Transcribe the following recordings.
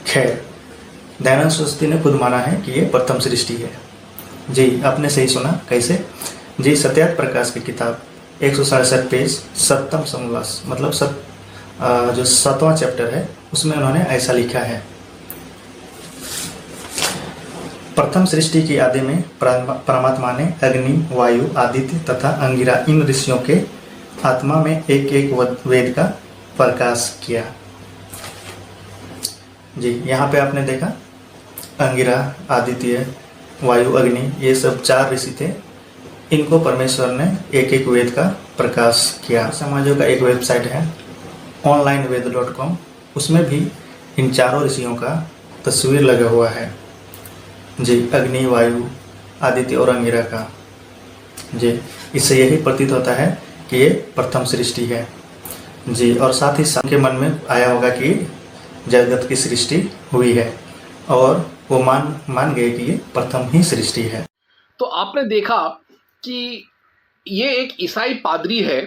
खैर, दयानंद सरस्वती ने खुद माना है कि ये प्रथम सृष्टि है। जी, आपने सही सुना। कैसे? जी, सत्यार्थ प्रकाश की किताब 167 पेज सप्तम समोल्लास मतलब जो 7वां चैप्टर है उसमें उन्होंने ऐसा लिखा है। प्रथम सृष्टि की आदि में परमात्मा ने अग्नि, वायु, आदित्य तथा अंगिरा इन ऋषियों के आत्मा में एक एक वेद का प्रकाश किया। जी, यहाँ पे आपने देखा अंगिरा, आदित्य, वायु, अग्नि, ये सब 4 ऋषि थे। इनको परमेश्वर ने एक एक वेद का प्रकाश किया। समाजों का एक वेबसाइट है onlineved.com, उसमें भी इन 4 ऋषियों का तस्वीर लगा हुआ है। जी, अग्नि, वायु, आदित्य और अंगिरा का। जी, इससे यही प्रतीत होता है कि ये प्रथम सृष्टि है। जी, और साथ ही सबके मन में आया होगा कि जगत की सृष्टि हुई है और वो मान गए कि ये प्रथम ही सृष्टि है। तो आपने देखा कि ये एक ईसाई पादरी है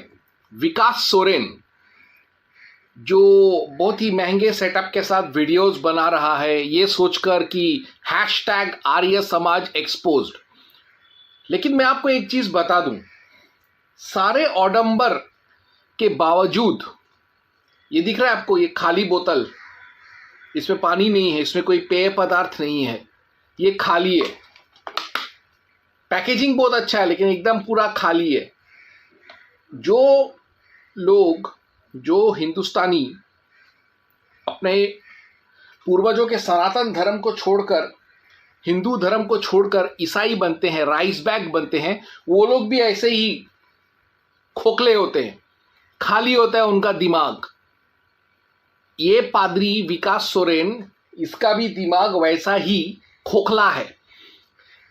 विकास सोरेन, जो बहुत ही महंगे सेटअप के साथ वीडियोस बना रहा है ये सोचकर कि #आर्य समाज एक्सपोज्ड। लेकिन मैं आपको एक चीज बता दूं, सारे ऑडंबर के बावजूद ये दिख रहा है आपको, ये खाली बोतल, इसमें पानी नहीं है, इसमें कोई पेय पदार्थ नहीं है, ये खाली है। पैकेजिंग बहुत अच्छा है लेकिन एकदम पूरा खाली है। जो लोग, जो हिंदुस्तानी अपने पूर्वजों के सनातन धर्म को छोड़कर, हिंदू धर्म को छोड़कर ईसाई बनते हैं, राइस बैग बनते हैं, वो लोग भी ऐसे ही खोखले होते हैं, खाली होता है उनका दिमाग। ये पादरी विकास सोरेन, इसका भी दिमाग वैसा ही खोखला है।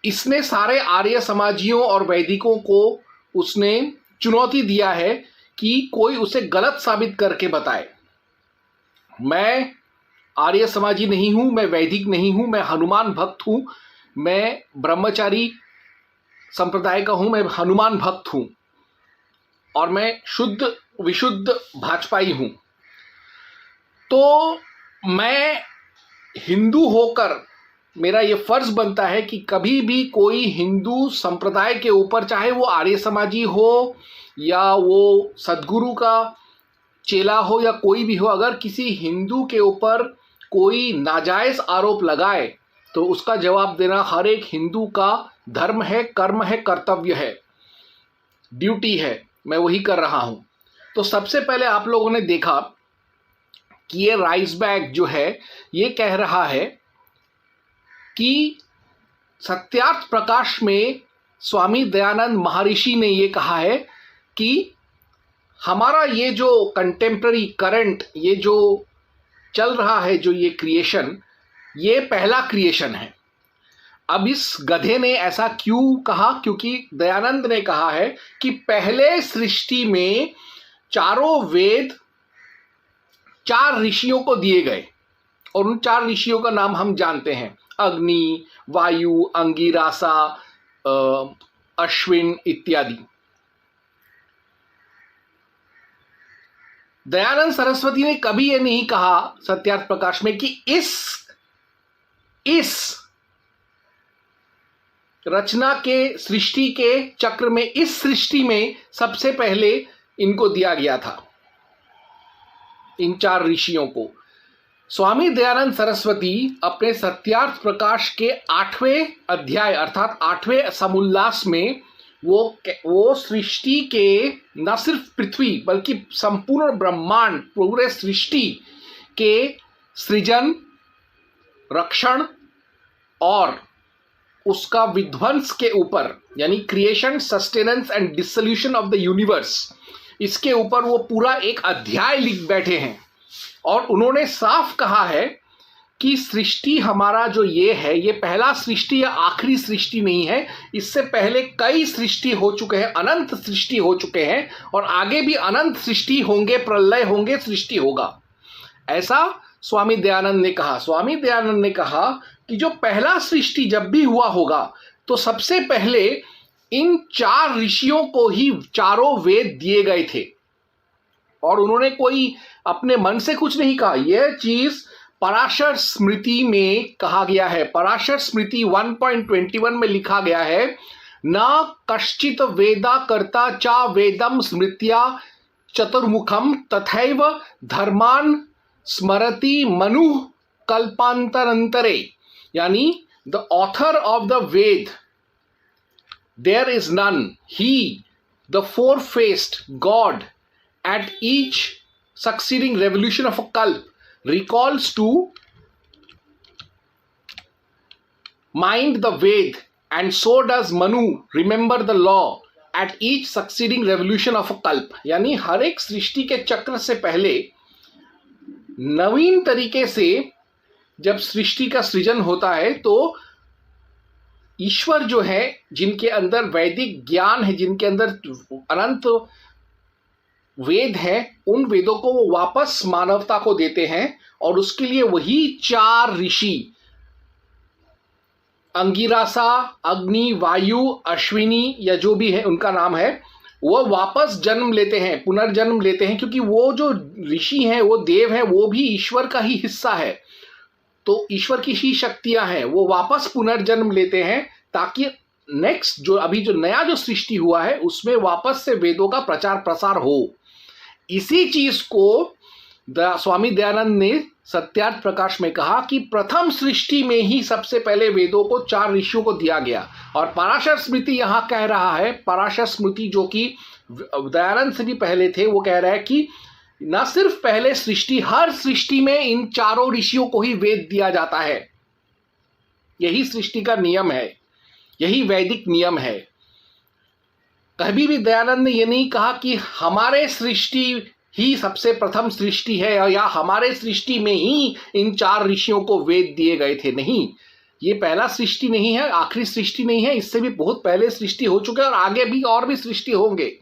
इसने सारे आर्य समाजियों और वैदिकों को उसने चुनौती दिया है कि कोई उसे गलत साबित करके बताए। मैं आर्य समाजी नहीं हूं, मैं वैदिक नहीं हूं, मैं हनुमान भक्त हूं, मैं ब्रह्मचारी संप्रदाय का हूं, मैं हनुमान भक्त हूं और मैं शुद्ध विशुद्ध भाजपाई हूं। तो मैं हिंदू होकर मेरा ये फर्ज बनता है कि कभी भी कोई हिंदू संप्रदाय के ऊपर, चाहे वो आर्य समाजी हो या वो सदगुरु का चेला हो या कोई भी हो, अगर किसी हिंदू के ऊपर कोई नाजायज आरोप लगाए तो उसका जवाब देना हर एक हिंदू का धर्म है, कर्म है, कर्तव्य है, ड्यूटी है। मैं वही कर रहा हूं। तो सबसे पहले आप लोगों ने देखा कि ये राइस बैग जो है ये कह रहा है कि सत्यार्थ प्रकाश में स्वामी दयानंद महर्षि ने ये कहा है कि हमारा ये जो कंटेम्प्ररी करंट, ये जो चल रहा है, जो ये क्रिएशन, ये पहला क्रिएशन है। अब इस गधे ने ऐसा क्यों कहा? क्योंकि दयानंद ने कहा है कि पहले सृष्टि में चारों वेद 4 ऋषियों को दिए गए और उन 4 ऋषियों का नाम हम जानते हैं, अग्नि, वायु, अंगिरासा, अश्विन इत्यादि। दयानंद सरस्वती ने कभी ये नहीं कहा सत्यार्थ प्रकाश में कि इस रचना के, सृष्टि के चक्र में, इस सृष्टि में सबसे पहले इनको दिया गया था, इन 4 ऋषियों को। स्वामी दयानंद सरस्वती अपने सत्यार्थ प्रकाश के 8वें अध्याय अर्थात 8वें समोल्लास में वो सृष्टि के न सिर्फ पृथ्वी बल्कि संपूर्ण ब्रह्मांड, पूरे सृष्टि के सृजन, रक्षण और उसका विध्वंस के ऊपर, यानी creation, sustenance and dissolution of the universe, इसके ऊपर वो पूरा एक अध्याय लिख बैठे हैं। और उन्होंने साफ कहा है कि सृष्टि हमारा जो ये है, ये पहला सृष्टि या आखिरी सृष्टि नहीं है, इससे पहले कई सृष्टि हो चुके हैं, अनंत सृष्टि हो चुके हैं और आगे भी अनंत सृष्टि होंगे, प्रलय होंगे, सृष्टि होगा, ऐसा स्वामी दयानंद ने कहा। स्वामी दयानंद ने कहा कि जो पहला सृष्टि जब भी हुआ होगा तो सबसे पहले इन 4 ऋषियों को ही चारों वेद दिए गए थे और उन्होंने कोई अपने मन से कुछ नहीं कहा। यह चीज पराशर स्मृति में कहा गया है। पराशर स्मृति 1.21 में लिखा गया है, न कश्चित वेदा कर्ता चा वेदम स्मृत्या चतुर्मुखम तथैव धर्मान स्मरति मनु कल्पांतरंतरे। यानी the author of the Veda, there is none, he the four faced god at each succeeding revolution of a kalp recalls to mind the Ved, and so does Manu remember the law at each succeeding revolution of a kalp। यानी हर एक सृष्टि के चक्र से पहले नवीन तरीके से जब सृष्टि का सृजन होता है तो ईश्वर जो है, जिनके अंदर वैदिक ज्ञान है, जिनके अंदर अनंत वेद है, उन वेदों को वो वापस मानवता को देते हैं। और उसके लिए वही 4 ऋषि, अंगिरासा, अग्नि, वायु, अश्विनी या जो भी है उनका नाम है, वो वापस जन्म लेते हैं, पुनर्जन्म लेते हैं, क्योंकि वो जो ऋषि हैं, वो देव हैं, वो भी ईश्वर का ही हिस्सा है। तो ईश्वर की ही शक्तियां हैं, वो वापस पुनर्जन्म लेते हैं ताकि नेक्स्ट जो अभी जो नया जो सृष्टि हुआ है उसमें वापस से वेदों का प्रचार प्रसार हो। इसी चीज को स्वामी दयानंद ने सत्यार्थ प्रकाश में कहा कि प्रथम सृष्टि में ही सबसे पहले वेदों को 4 ऋषियों को दिया गया। और पराशर स्मृति यहां कह रहा है, पराशर स्मृति जो कि दयानंद से भी पहले थे, वो कह रहा है कि न सिर्फ पहले सृष्टि, हर सृष्टि में इन 4 ऋषियों को ही वेद दिया जाता है। यही सृष्टि का नियम है, यही वैदिक नियम है। कभी भी दयानंद ने यह नहीं कहा कि हमारे सृष्टि ही सबसे प्रथम सृष्टि है या हमारे सृष्टि में ही इन 4 ऋषियों को वेद दिए गए थे। नहीं, ये पहला सृष्टि नहीं है, आखिरी सृष्टि नहीं है, इससे भी बहुत पहले सृष्टि हो चुके हैं और आगे भी और भी सृष्टि होंगे।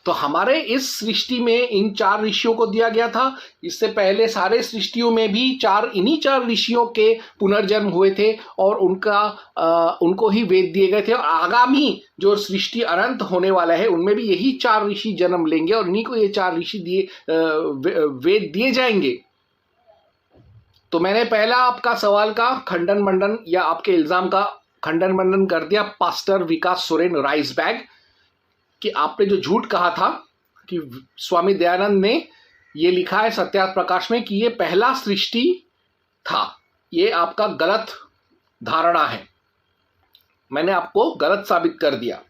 तो हमारे इस सृष्टि में इन 4 ऋषियों को दिया गया था। इससे पहले सारे सृष्टियों में भी इन्हीं 4 ऋषियों के पुनर्जन्म हुए थे और उनको ही वेद दिए गए थे। और आगामी जो सृष्टि अनंत होने वाला है उनमें भी यही 4 ऋषि जन्म लेंगे और इन्हीं को ये 4 ऋषि वेद दिए जाएंगे। तो मैंने पहला आपका सवाल का खंडन मंडन या आपके इल्जाम का खंडन मंडन कर दिया पास्टर विकास सोरेन राइसबैग, कि आपने जो झूठ कहा था कि स्वामी दयानंद ने ये लिखा है सत्यार्थ प्रकाश में कि ये पहला सृष्टि था, ये आपका गलत धारणा है। मैंने आपको गलत साबित कर दिया।